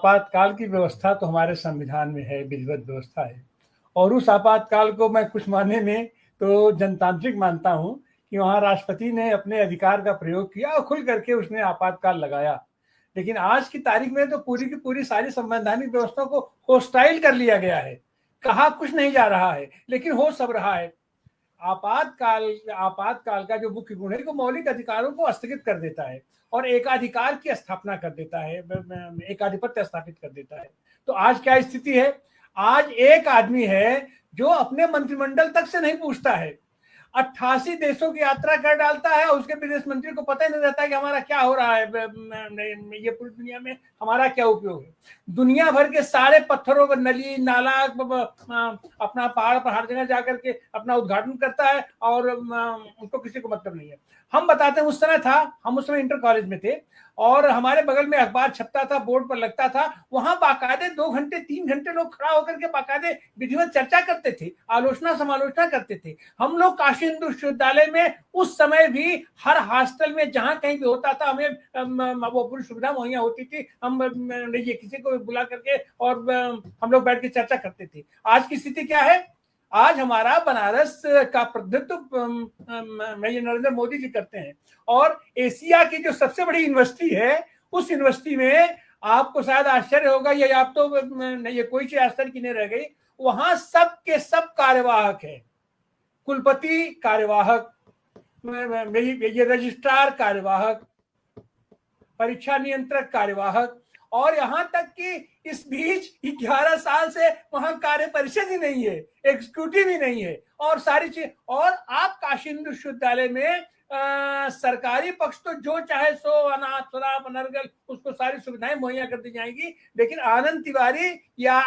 आपातकाल की व्यवस्था तो हमारे संविधान में है, विधिवत व्यवस्था है। और उस आपातकाल को मैं कुछ मायने में तो जनतांत्रिक मानता हूँ कि वहाँ राष्ट्रपति ने अपने अधिकार का प्रयोग किया और खुल करके उसने आपातकाल लगाया। लेकिन आज की तारीख में तो पूरी की पूरी सारी संवैधानिक व्यवस्था को होस्टाइल कर लिया गया है। कहा कुछ नहीं जा रहा है, लेकिन हो सब रहा है। आपातकाल का जो मुख्य गुण है वो मौलिक अधिकारों को स्थगित कर देता है और एकाधिकार की स्थापना कर देता है, एकाधिपत्य स्थापित कर देता है। तो आज क्या स्थिति है? आज एक आदमी है जो अपने मंत्रिमंडल तक से नहीं पूछता है, 88 देशों की यात्रा कर डालता है और उसके विदेश मंत्री को पता ही नहीं रहता कि हमारा क्या हो रहा है, ये पूरी दुनिया में हमारा क्या उपयोग है। दुनिया भर के सारे पत्थरों का नली नाला अपना पहाड़ पर हर जगह जाकर के अपना उद्घाटन करता है और उनको किसी को मतलब नहीं है। हम बताते हैं, उस समय था, हम उस समय इंटर कॉलेज में थे और हमारे बगल में अखबार छपता था, बोर्ड पर लगता था, वहां बाकायदे 2 घंटे 3 घंटे लोग खड़ा होकर के बाकायदे विधिवत चर्चा करते थे, आलोचना समालोचना करते थे। हम लोग काशी हिंदू विश्वविद्यालय में उस समय भी हर हॉस्टल में जहां कहीं भी होता था हमें वो पूरी सुविधा मुहैया होती थी। हम ये किसी को बुला करके और हम लोग बैठ के चर्चा करते थे। आज की स्थिति क्या है? आज हमारा बनारस का प्रतिनिधित्व नरेंद्र मोदी जी करते हैं और एशिया की जो सबसे बड़ी यूनिवर्सिटी है, उस यूनिवर्सिटी में आपको शायद आश्चर्य होगा, ये आप तो ये कोई चीज आश्चर्य की नहीं रह गई, वहां सब के सब कार्यवाहक है। कुलपति कार्यवाहक, ये रजिस्ट्रार कार्यवाहक, परीक्षा नियंत्रक कार्यवाहक, और यहां तक कि इस बीच 11 साल से वहां कार्य परिषद ही नहीं है, एग्जीक्यूटिव ही नहीं है और सारी चीज। और आप काशी हिंदू विश्वविद्यालय में सरकारी पक्ष तो जो चाहे सो अनाथ शराब अनर्गल उसको सारी सुविधाएं मुहैया कर दी जाएंगी, लेकिन आनंद तिवारी या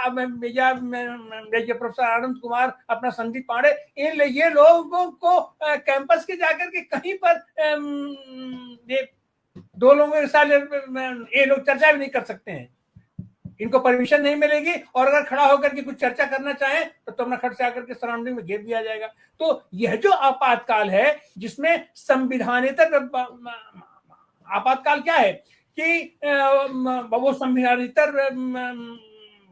प्रोफेसर आनंद कुमार, अपना संदीप पांडे, ये लोगों को कैंपस के जाकर के कहीं पर ये 2 लोगों के साथ ये लोग चर्चा भी नहीं कर सकते हैं, इनको परमिशन नहीं मिलेगी। और अगर खड़ा होकर के कुछ चर्चा करना चाहे तो अपना खट से आकर के सराउंडिंग में घेर दिया जाएगा। तो यह जो आपातकाल है, जिसमें संविधानेतर आपातकाल क्या है कि वो संविधानेतर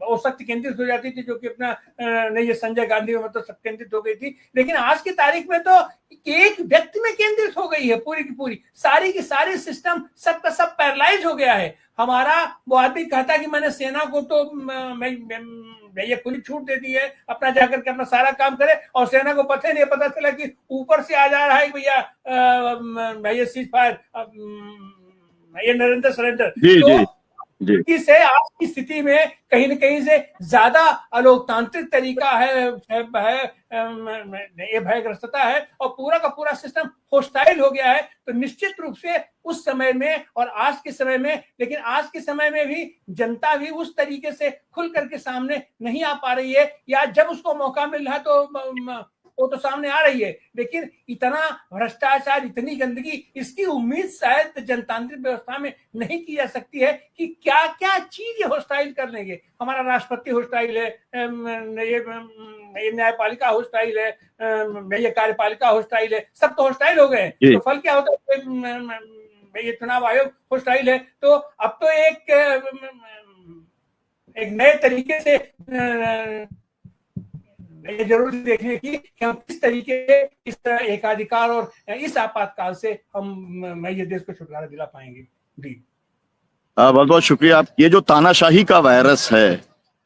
वो शक्ति केंद्रित हो जाती थी, जो कि अपना नहीं, ये संजय गांधी में मतलब सब केंद्रित हो गई थी। लेकिन आज की तारीख में तो एक व्यक्ति में केंद्रित हो गई है पूरी की पूरी, सारी की सारी सिस्टम सबका सब पैरालाइज हो गया है। हमारा वो आदमी कहता है कि मैंने सेना को तो ये खुली छूट दे दी है, अपना जाकर के अपना सारा काम करे, और सेना को पता नहीं, पता चला कि ऊपर से आ जा रहा है भैया ये सीज फायर, ये नरेंद्र सरेंडर। से आज की स्थिति में कहीं न कहीं से ज्यादा अलोकतांत्रिक तरीका है, ये भयग्रस्तता है और पूरा का पूरा सिस्टम होस्टाइल हो गया है। तो निश्चित रूप से उस समय में और आज के समय में, लेकिन आज के समय में भी जनता भी उस तरीके से खुल करके सामने नहीं आ पा रही है, या जब उसको मौका मिल रहा है तो वो तो सामने आ रही है, लेकिन इतना भ्रष्टाचार, इतनी गंदगी, इसकी उम्मीद शायद जनतांत्रिक व्यवस्था में नहीं की जा सकती है कि क्या क्या चीज होस्टाइल कर लेंगे। हमारा राष्ट्रपति होस्टाइल है, ये न्यायपालिका होस्टाइल है, ये कार्यपालिका होस्टाइल है, सब तो होस्टाइल हो गए। तो फल क्या होता है? ये चुनाव आयोग होस्टाइल है। तो अब तो एक नए तरीके से ये जरूरी देखने की कि हम किस तरीके से इस एकाधिकार और इस आपातकाल से हम ये देश को छुटकारा दिला पाएंगे। जी बहुत बहुत शुक्रिया। ये जो तानाशाही का वायरस है,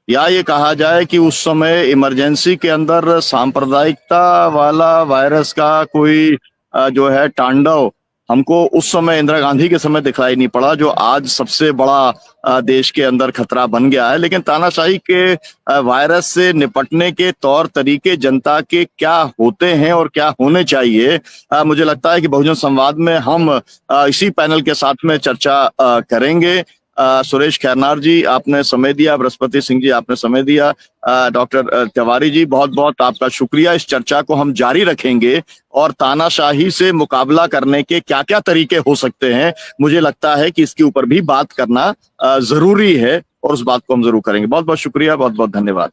या ये कहा जाए कि उस समय इमरजेंसी के अंदर सांप्रदायिकता वाला वायरस का कोई जो है तांडव हमको उस समय इंदिरा गांधी के समय दिखाई नहीं पड़ा, जो आज सबसे बड़ा देश के अंदर खतरा बन गया है। लेकिन तानाशाही के वायरस से निपटने के तौर तरीके जनता के क्या होते हैं और क्या होने चाहिए, मुझे लगता है कि बहुजन संवाद में हम इसी पैनल के साथ में चर्चा करेंगे। सुरेश खैरनार जी आपने समय दिया, बृहस्पति सिंह जी आपने समय दिया, डॉक्टर तिवारी जी बहुत बहुत आपका शुक्रिया। इस चर्चा को हम जारी रखेंगे और तानाशाही से मुकाबला करने के क्या क्या तरीके हो सकते हैं, मुझे लगता है कि इसके ऊपर भी बात करना जरूरी है और उस बात को हम जरूर करेंगे। बहुत बहुत शुक्रिया, बहुत बहुत धन्यवाद।